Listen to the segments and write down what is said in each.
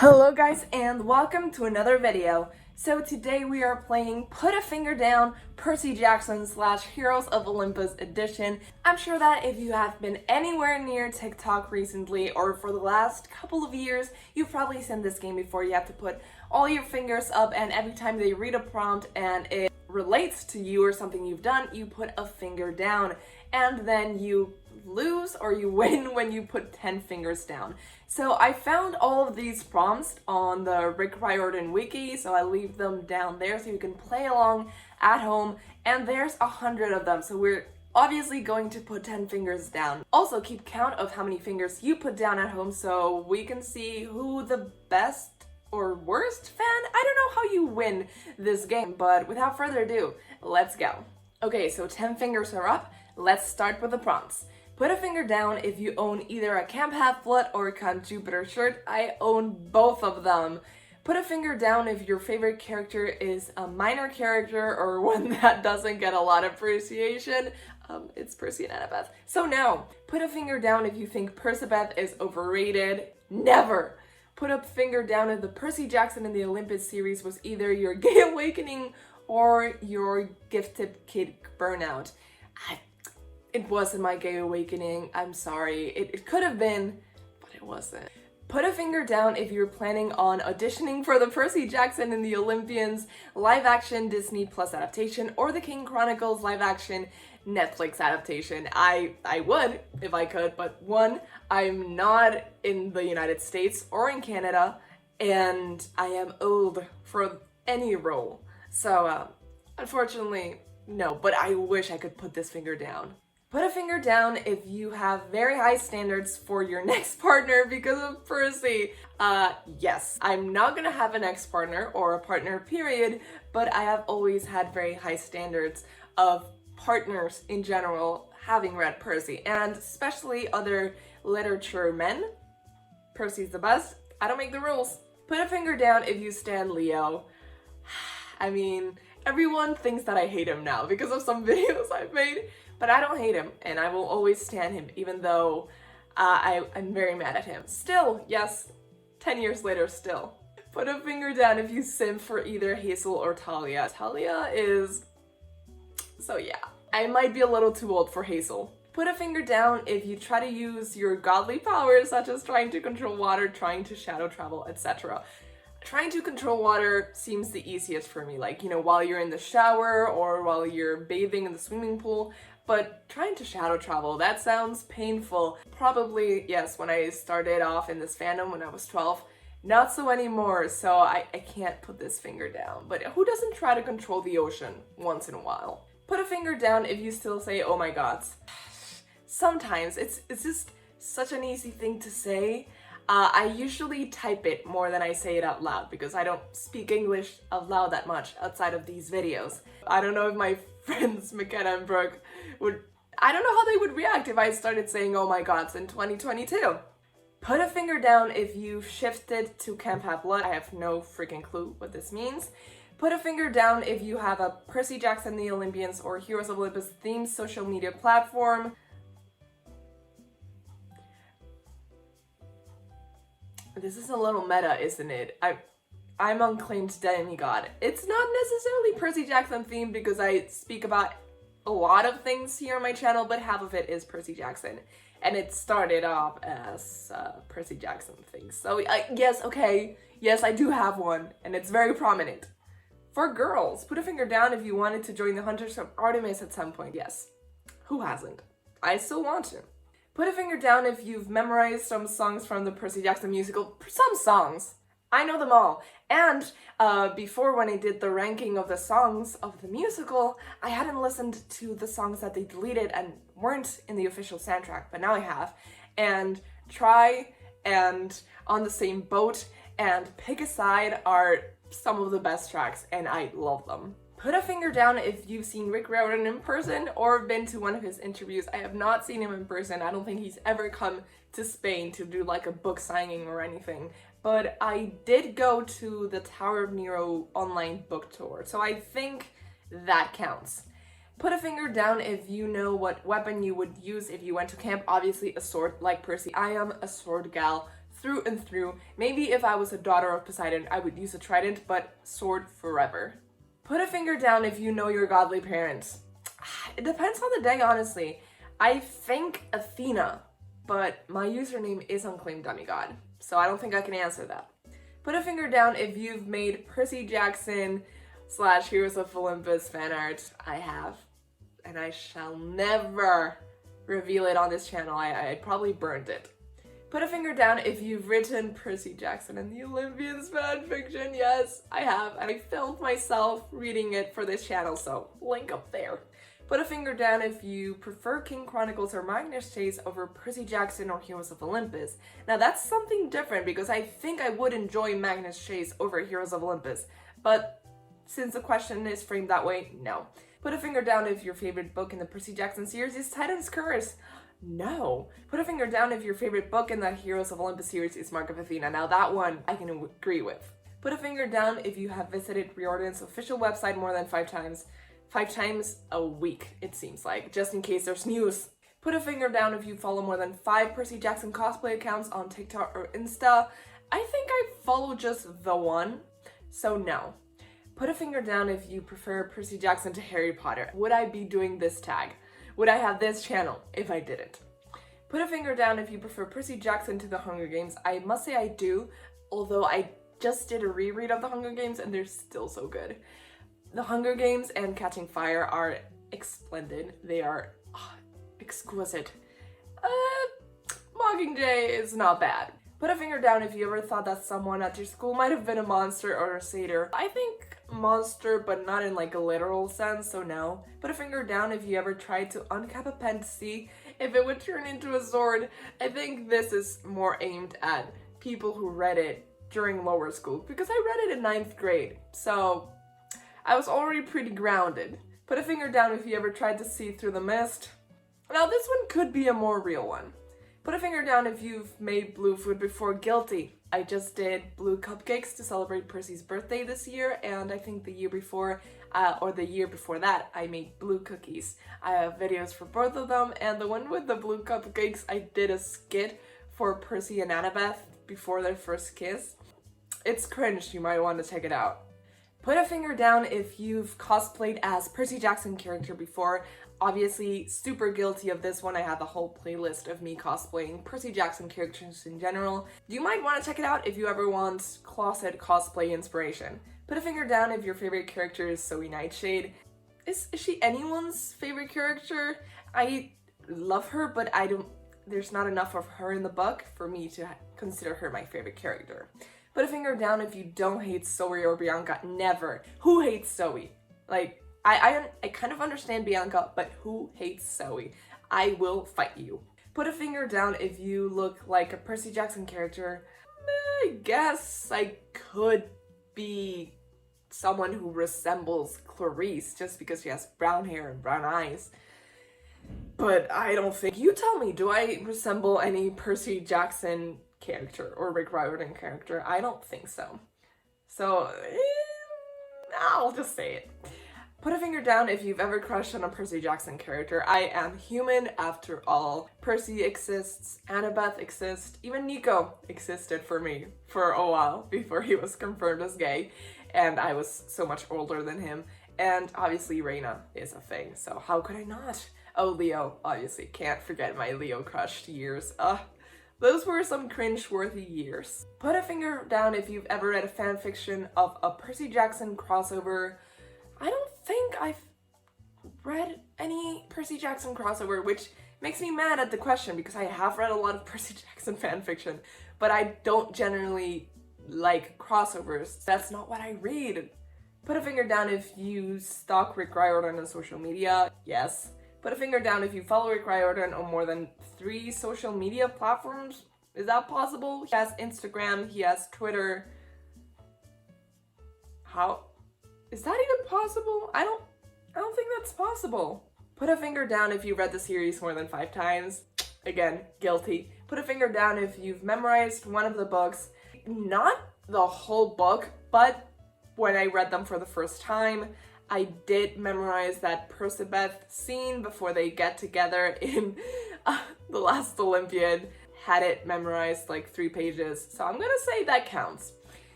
Hello guys and welcome to another video. So today we are playing Put a Finger Down Percy Jackson / Heroes of Olympus edition. I'm sure that if you have been anywhere near TikTok recently or for the last couple of years, you've probably seen this game before. You have to put all your fingers up and every time they read a prompt and it relates to you or something you've done, you put a finger down and then you lose or you win when you put 10 fingers down. So I found all of these prompts on the Rick Riordan wiki, so I leave them down there so you can play along at home, and there's 100 of them, so we're obviously going to put 10 fingers down. Also keep count of how many fingers you put down at home so we can see who the best or worst fan? I don't know how you win this game, but without further ado, let's go. Okay, so 10 fingers are up. Let's start with the prompts. Put a finger down if you own either a Camp Half-Blood or a Count Jupiter shirt. I own both of them. Put a finger down if your favorite character is a minor character or one that doesn't get a lot of appreciation. It's Percy and Annabeth. So now, put a finger down if you think Percabeth is overrated. Never! Put a finger down if the Percy Jackson in the Olympus series was either your gay awakening or your gifted kid burnout. It wasn't my gay awakening, I'm sorry. It could have been, but it wasn't. Put a finger down if you're planning on auditioning for the Percy Jackson and the Olympians live-action Disney Plus adaptation or the King Chronicles live-action Netflix adaptation. I would if I could, but one, I'm not in the United States or in Canada, and I am old for any role. So, unfortunately, no, but I wish I could put this finger down. Put a finger down if you have very high standards for your next partner because of Percy. Yes, I'm not gonna have an ex-partner or a partner period, but I have always had very high standards of partners in general having read Percy, and especially other literature men. Percy's the best. I don't make the rules. Put a finger down if you stan Leo. I mean, everyone thinks that I hate him now because of some videos I've made, but I don't hate him, and I will always stan him, even though I'm very mad at him. Still, yes, 10 years later, still. Put a finger down if you simp for either Hazel or Talia. Talia is... so yeah. I might be a little too old for Hazel. Put a finger down if you try to use your godly powers, such as trying to control water, trying to shadow travel, etc. Trying to control water seems the easiest for me, like, you know, while you're in the shower or while you're bathing in the swimming pool. But trying to shadow travel, that sounds painful. Probably, yes, when I started off in this fandom when I was 12, not so anymore, so I can't put this finger down. But who doesn't try to control the ocean once in a while? Put a finger down if you still say, oh my god. Sometimes, it's just such an easy thing to say. I usually type it more than I say it out loud because I don't speak English out loud that much outside of these videos. I don't know if my friends McKenna and Brooke I don't know how they would react if I started saying oh my gods in 2022. Put a finger down if you've shifted to Camp Half-Blood. I have no freaking clue what this means. Put a finger down if you have a Percy Jackson, the Olympians, or Heroes of Olympus themed social media platform. This is a little meta, isn't it? I'm unclaimed demigod. It's not necessarily Percy Jackson themed because I speak about a lot of things here on my channel, but half of it is Percy Jackson. And it started off as Percy Jackson things. So yes, okay, yes, I do have one, and it's very prominent. For girls, put a finger down if you wanted to join the Hunters of Artemis at some point. Yes, who hasn't? I still want to. Put a finger down if you've memorized some songs from the Percy Jackson musical. Some songs. I know them all. And before, when I did the ranking of the songs of the musical, I hadn't listened to the songs that they deleted and weren't in the official soundtrack, but now I have. And Try and On the Same Boat and Pick a Side are some of the best tracks, and I love them. Put a finger down if you've seen Rick Riordan in person or been to one of his interviews. I have not seen him in person. I don't think he's ever come to Spain to do like a book signing or anything. But I did go to the Tower of Nero online book tour, so I think that counts. Put a finger down if you know what weapon you would use if you went to camp. Obviously a sword like Percy. I am a sword gal through and through. Maybe if I was a daughter of Poseidon, I would use a trident, but sword forever. Put a finger down if you know your godly parents. It depends on the day, honestly. I think Athena, but my username is unclaimed demigod, so I don't think I can answer that. Put a finger down if you've made Percy Jackson / Heroes of Olympus fan art. I have, and I shall never reveal it on this channel. I probably burned it. Put a finger down if you've written Percy Jackson and the Olympians fanfiction. Yes, I have, and I filmed myself reading it for this channel, so link up there. Put a finger down if you prefer King Chronicles or Magnus Chase over Percy Jackson or Heroes of Olympus. Now that's something different because I think I would enjoy Magnus Chase over Heroes of Olympus, but since the question is framed that way, no. Put a finger down if your favorite book in the Percy Jackson series is Titan's Curse. No. Put a finger down if your favorite book in the Heroes of Olympus series is Mark of Athena. Now that one I can agree with. Put a finger down if you have visited Riordan's official website more than 5 times. 5 times a week, it seems like, just in case there's news. Put a finger down if you follow more than 5 Percy Jackson cosplay accounts on TikTok or Insta. I think I follow just the one, so no. Put a finger down if you prefer Percy Jackson to Harry Potter. Would I be doing this tag? Would I have this channel if I didn't? Put a finger down if you prefer Percy Jackson to The Hunger Games. I must say I do, although I just did a reread of The Hunger Games and they're still so good. The Hunger Games and Catching Fire are splendid. They are exquisite. Mockingjay is not bad. Put a finger down if you ever thought that someone at your school might have been a monster or a satyr. I think monster, but not in like a literal sense, so no. Put a finger down if you ever tried to uncap a pen to see if it would turn into a sword. I think this is more aimed at people who read it during lower school, because I read it in 9th grade, so I was already pretty grounded. Put a finger down if you ever tried to see through the mist. Now this one could be a more real one. Put a finger down if you've made blue food before. Guilty. I just did blue cupcakes to celebrate Percy's birthday this year, and I think the year before, or the year before that, I made blue cookies. I have videos for both of them, and the one with the blue cupcakes, I did a skit for Percy and Annabeth before their first kiss. It's cringe, you might want to check it out. Put a finger down if you've cosplayed as Percy Jackson character before. Obviously, super guilty of this one. I have a whole playlist of me cosplaying Percy Jackson characters in general. You might want to check it out if you ever want closet cosplay inspiration. Put a finger down if your favorite character is Zoe Nightshade. Is she anyone's favorite character? I love her, but there's not enough of her in the book for me to consider her my favorite character. Put a finger down if you don't hate Zoe or Bianca. Never. Who hates Zoe? Like, I kind of understand Bianca, but who hates Zoe? I will fight you. Put a finger down if you look like a Percy Jackson character. I guess I could be someone who resembles Clarice just because she has brown hair and brown eyes. But I don't think... You tell me, do I resemble any Percy Jackson character or Rick Riordan character? I don't think so. So, I'll just say it. Put a finger down if you've ever crushed on a Percy Jackson character. I am human after all. Percy exists, Annabeth exists, even Nico existed for me for a while before he was confirmed as gay, and I was so much older than him. And obviously Reina is a thing, so how could I not? Oh, Leo, obviously, can't forget my Leo crushed years. Those were some cringe-worthy years. Put a finger down if you've ever read a fanfiction of a Percy Jackson crossover. I don't think I've read any Percy Jackson crossover, which makes me mad at the question because I have read a lot of Percy Jackson fanfiction, but I don't generally like crossovers. That's not what I read. Put a finger down if you stalk Rick Riordan on social media. Yes. Put a finger down if you follow Rick Riordan on more than 3 social media platforms. Is that possible? He has Instagram, he has Twitter. How? Is that even possible? I don't think that's possible. Put a finger down if you read the series more than 5 times. Again, guilty. Put a finger down if you've memorized one of the books. Not the whole book, but when I read them for the first time, I did memorize that Percybeth scene before they get together in The Last Olympian. had it memorized like 3 pages, so I'm gonna say that counts.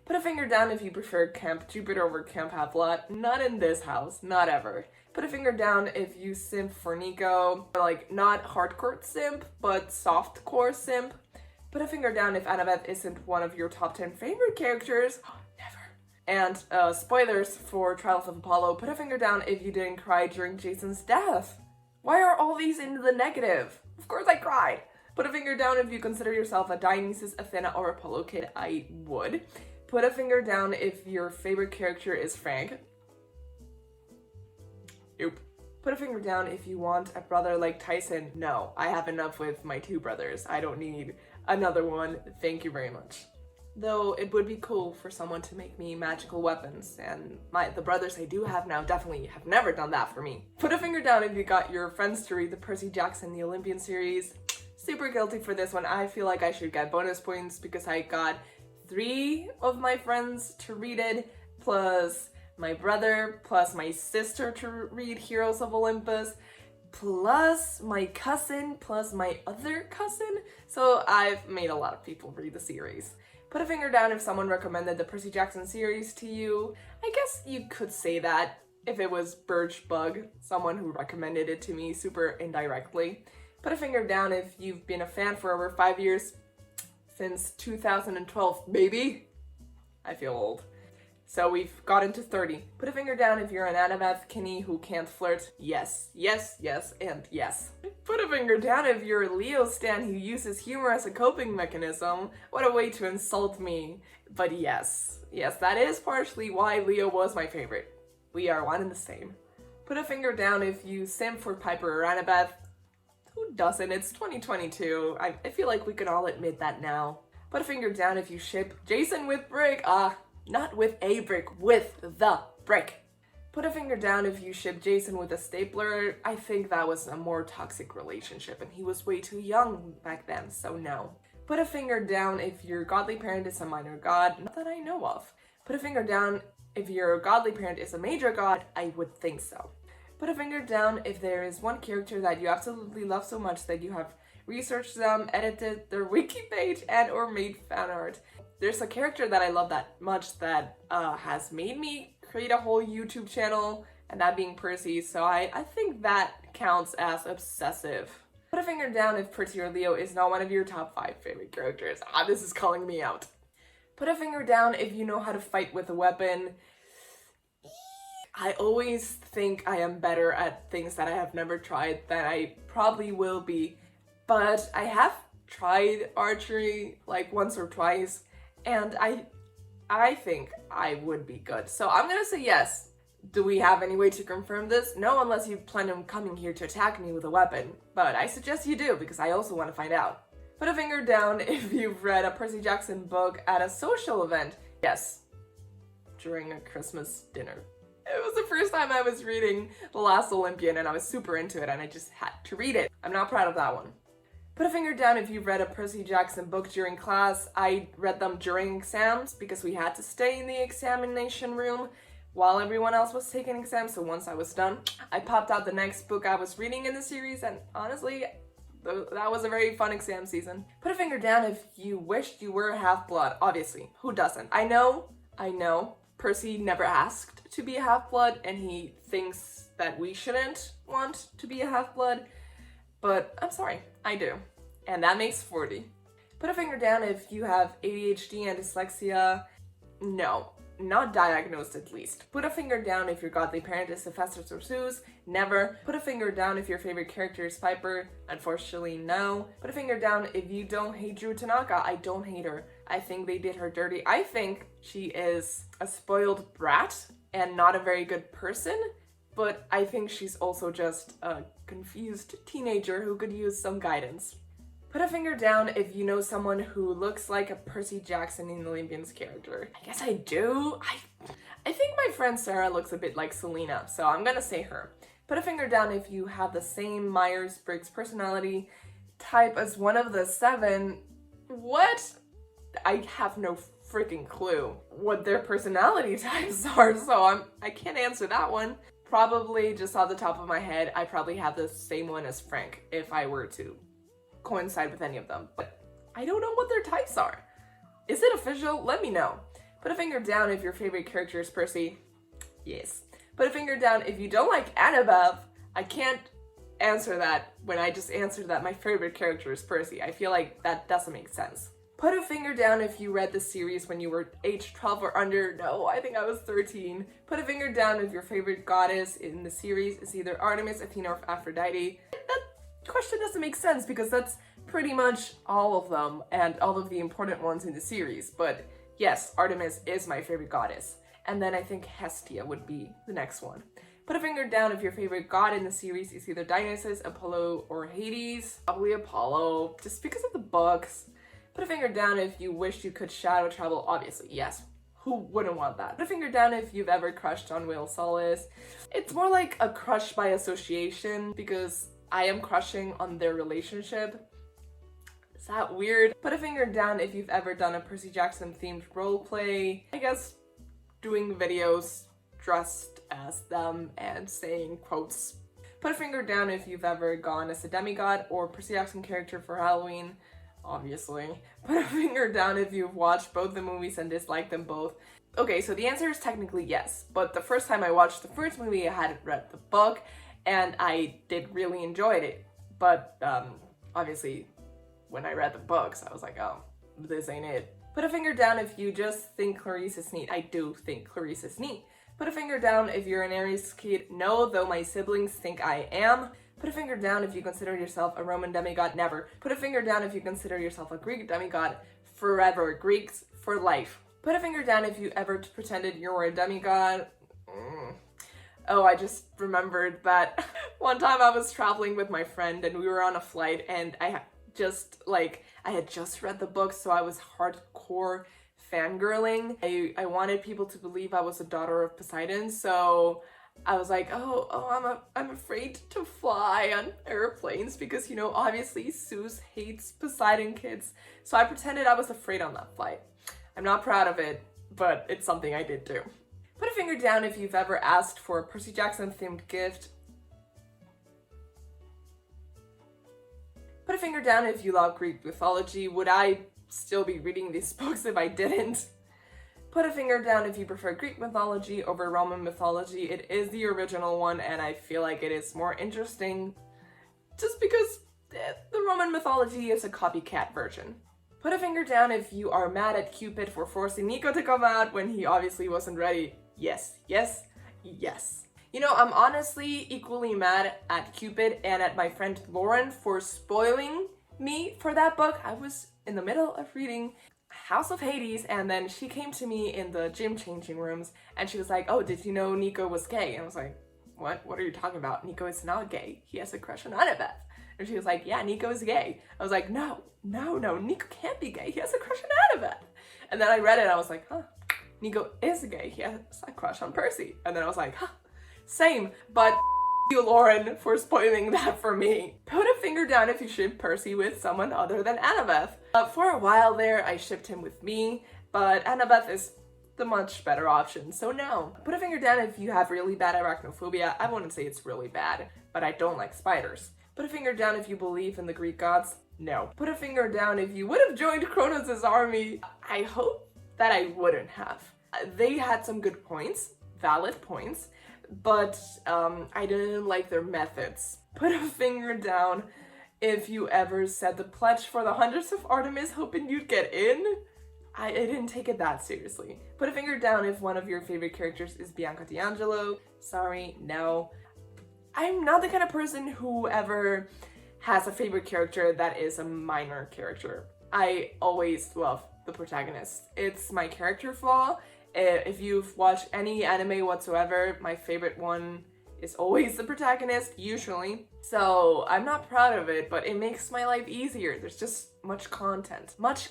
Put a finger down if you prefer Camp Jupiter over Camp Half-Blood. Not in this house, not ever. Put a finger down if you simp for Nico, like not hardcore simp, but softcore simp. Put a finger down if Annabeth isn't one of your top 10 favorite characters. Never. And spoilers for Trials of Apollo. Put a finger down if you didn't cry during Jason's death. Why are all these into the negative? Of course I cried. Put a finger down if you consider yourself a Dionysus, Athena, or Apollo kid. I would. Put a finger down if your favorite character is Frank. Nope. Put a finger down if you want a brother like Tyson. No, I have enough with my 2 brothers. I don't need another one. Thank you very much. Though it would be cool for someone to make me magical weapons, and the brothers I do have now definitely have never done that for me. Put a finger down if you got your friends to read the Percy Jackson The Olympian series. Super guilty for this one. I feel like I should get bonus points because I got 3 of my friends to read it, plus my brother, plus my sister to read Heroes of Olympus, plus my cousin, plus my other cousin. So I've made a lot of people read the series. Put a finger down if someone recommended the Percy Jackson series to you. I guess you could say that if it was Birch Bug, someone who recommended it to me super indirectly. Put a finger down if you've been a fan for over 5 years. Since 2012, baby. I feel old. So we've gotten to 30. Put a finger down if you're an Annabeth Kinney who can't flirt. Yes, yes, yes, and yes. Put a finger down if you're a Leo stan who uses humor as a coping mechanism. What a way to insult me. But yes, that is partially why Leo was my favorite. We are one and the same. Put a finger down if you simp for Piper or Annabeth. Who doesn't? It's 2022. I feel like we can all admit that now. Put a finger down if you ship Jason with Brick. Not with a brick, with the brick. Put a finger down if you ship Jason with a stapler. I think that was a more toxic relationship and he was way too young back then, so no. Put a finger down if your godly parent is a minor god. Not that I know of. Put a finger down if your godly parent is a major god. I would think so. Put a finger down if there is one character that you absolutely love so much that you have researched them, edited their wiki page, and or made fan art. There's a character that I love that much that has made me create a whole YouTube channel, and that being Percy, so I think that counts as Obsessive. Put a finger down if Percy or Leo is not one of your top 5 favorite characters. This is calling me out. Put a finger down if you know how to fight with a weapon. I always think I am better at things that I have never tried than I probably will be, but I have tried archery like once or twice, and I think I would be good. So I'm gonna say yes. Do we have any way to confirm this? No, unless you plan on coming here to attack me with a weapon, but I suggest you do because I also want to find out. Put a finger down if you've read a Percy Jackson book at a social event. Yes, during a Christmas dinner. It was the first time I was reading The Last Olympian and I was super into it and I just had to read it. I'm not proud of that one. Put a finger down if you've read a Percy Jackson book during class. I read them during exams because we had to stay in the examination room while everyone else was taking exams, so once I was done, I popped out the next book I was reading in the series, and honestly, that was a very fun exam season. Put a finger down if you wished you were a half-blood. Obviously, who doesn't? I know, Percy never asked to be a half-blood, and he thinks that we shouldn't want to be a half-blood, but I'm sorry, I do. And that makes 40. Put a finger down if you have ADHD and dyslexia. No, not diagnosed at least. Put a finger down if your godly parent is Hephaestus or Zeus. Never. Put a finger down if your favorite character is Piper. Unfortunately, no. Put a finger down if you don't hate Drew Tanaka. I don't hate her. I think they did her dirty. I think she is a spoiled brat and not a very good person, but I think she's also just a confused teenager who could use some guidance. Put a finger down if you know someone who looks like a Percy Jackson in Olympian's character. I guess I do. I think my friend Sarah looks a bit like Selena, so I'm gonna say her. Put a finger down if you have the same Myers-Briggs personality type as one of the 7. What? I have no freaking clue what their personality types are, so I can't answer that one. Probably just off the top of my head, I probably have the same one as Frank if I were to coincide with any of them, but I don't know what their types are. Is it official? Let me know. Put a finger down if your favorite character is Percy. Yes. Put a finger down if you don't like Annabeth. I can't answer that when I just answered that my favorite character is Percy. I feel like that doesn't make sense. Put a finger down if you read the series when you were age 12 or under. No, I think I was 13. Put a finger down if your favorite goddess in the series is either Artemis, Athena, or Aphrodite. That question doesn't make sense because that's pretty much all of them and all of the important ones in the series. But yes, Artemis is my favorite goddess. And then I think Hestia would be the next one. Put a finger down if your favorite god in the series is either Dionysus, Apollo, or Hades. Probably Apollo, just because of the books. Put a finger down if you wish you could shadow travel. Obviously, yes. Who wouldn't want that? Put a finger down if you've ever crushed on Will Solis. It's more like a crush by association because I am crushing on their relationship. Is that weird? Put a finger down if you've ever done a Percy Jackson themed roleplay. I guess doing videos dressed as them and saying quotes. Put a finger down if you've ever gone as a demigod or Percy Jackson character for Halloween. Obviously. Put a finger down if you've watched both the movies and disliked them both. Okay, so the answer is technically yes, but the first time I watched the first movie, I hadn't read the book, and I did really enjoy it. But obviously, when I read the books, I was like, oh, this ain't it. Put a finger down if you just think Clarice is neat. I do think Clarice is neat. Put a finger down if you're an Aries kid. No, though my siblings think I am. Put a finger down if you consider yourself a Roman demigod. Never. Put a finger down if you consider yourself a Greek demigod. Forever. Greeks for life. Put a finger down if you ever pretended you were a demigod. Oh, I just remembered that one time I was traveling with my friend and we were on a flight and I had just read the book, so I was hardcore fangirling. I wanted people to believe I was a daughter of Poseidon, so I was like, I'm afraid to fly on airplanes because, you know, obviously Zeus hates Poseidon kids. So I pretended I was afraid on that flight. I'm not proud of it, but it's something I did do. Put a finger down if you've ever asked for a Percy Jackson themed gift. Put a finger down if you love Greek mythology. Would I still be reading these books if I didn't? Put a finger down if you prefer Greek mythology over Roman mythology. It is the original one and I feel like it is more interesting just because the Roman mythology is a copycat version. Put a finger down if you are mad at Cupid for forcing Nico to come out when he obviously wasn't ready. Yes, yes, yes. You know, I'm honestly equally mad at Cupid and at my friend Lauren for spoiling me for that book. I was in the middle of reading House of Hades and then she came to me in the gym changing rooms and she was like, oh, did you know Nico was gay? And I was like, what? What are you talking about? Nico is not gay. He has a crush on Annabeth. And she was like, yeah, Nico is gay. I was like, no, Nico can't be gay. He has a crush on Annabeth. And then I read it and I was like, huh, Nico is gay. He has a crush on Percy. And then I was like, huh, same, but you, Lauren, for spoiling that for me. Put a finger down if you ship Percy with someone other than Annabeth. For a while there, I shipped him with me, but Annabeth is the much better option, so no. Put a finger down if you have really bad arachnophobia. I wouldn't say it's really bad, but I don't like spiders. Put a finger down if you believe in the Greek gods. No. Put a finger down if you would have joined Kronos' army. I hope that I wouldn't have. They had some good points, valid points, but I didn't like their methods. Put a finger down if you ever said the pledge for the Hundreds of Artemis hoping you'd get in. I didn't take it that seriously. Put a finger down if one of your favorite characters is Bianca D'Angelo. Sorry, no. I'm not the kind of person who ever has a favorite character that is a minor character. I always love the protagonist. It's my character flaw. If you've watched any anime whatsoever, my favorite one is always the protagonist, usually. So I'm not proud of it, but it makes my life easier. There's just much content, much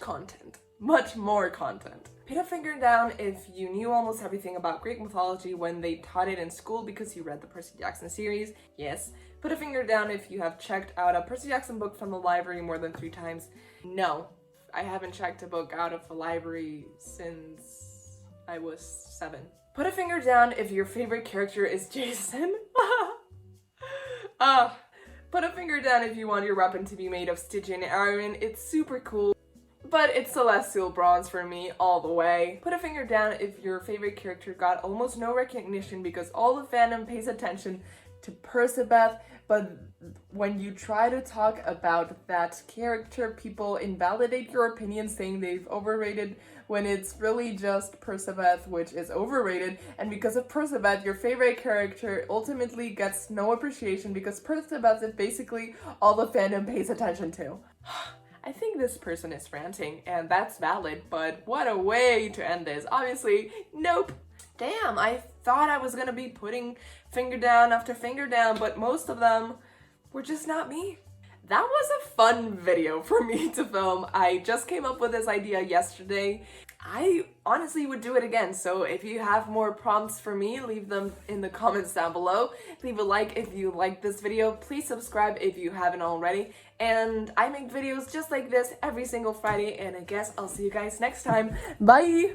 more content. Put a finger down if you knew almost everything about Greek mythology when they taught it in school because you read the Percy Jackson series. Yes. Put a finger down if you have checked out a Percy Jackson book from the library more than 3 times. No, I haven't checked a book out of the library since I was 7. Put a finger down if your favorite character is Jason. Put a finger down if you want your weapon to be made of Stygian iron. It's super cool. but it's Celestial Bronze for me all the way. Put a finger down if your favorite character got almost no recognition because all the fandom pays attention to Percy, but when you try to talk about that character, people invalidate your opinion saying they've overrated when it's really just Percy, which is overrated, and because of Percy, your favorite character ultimately gets no appreciation because Percy is basically all the fandom pays attention to. I think this person is ranting, and that's valid, but what a way to end this. Obviously, nope. Damn, I thought I was gonna be putting finger down after finger down, but most of them were just not me. That was a fun video for me to film. I just came up with this idea yesterday. I honestly would do it again, so if you have more prompts for me, leave them in the comments down below. Leave a like if you like this video. Please subscribe if you haven't already. And I make videos just like this every single Friday, and I guess I'll see you guys next time. Bye!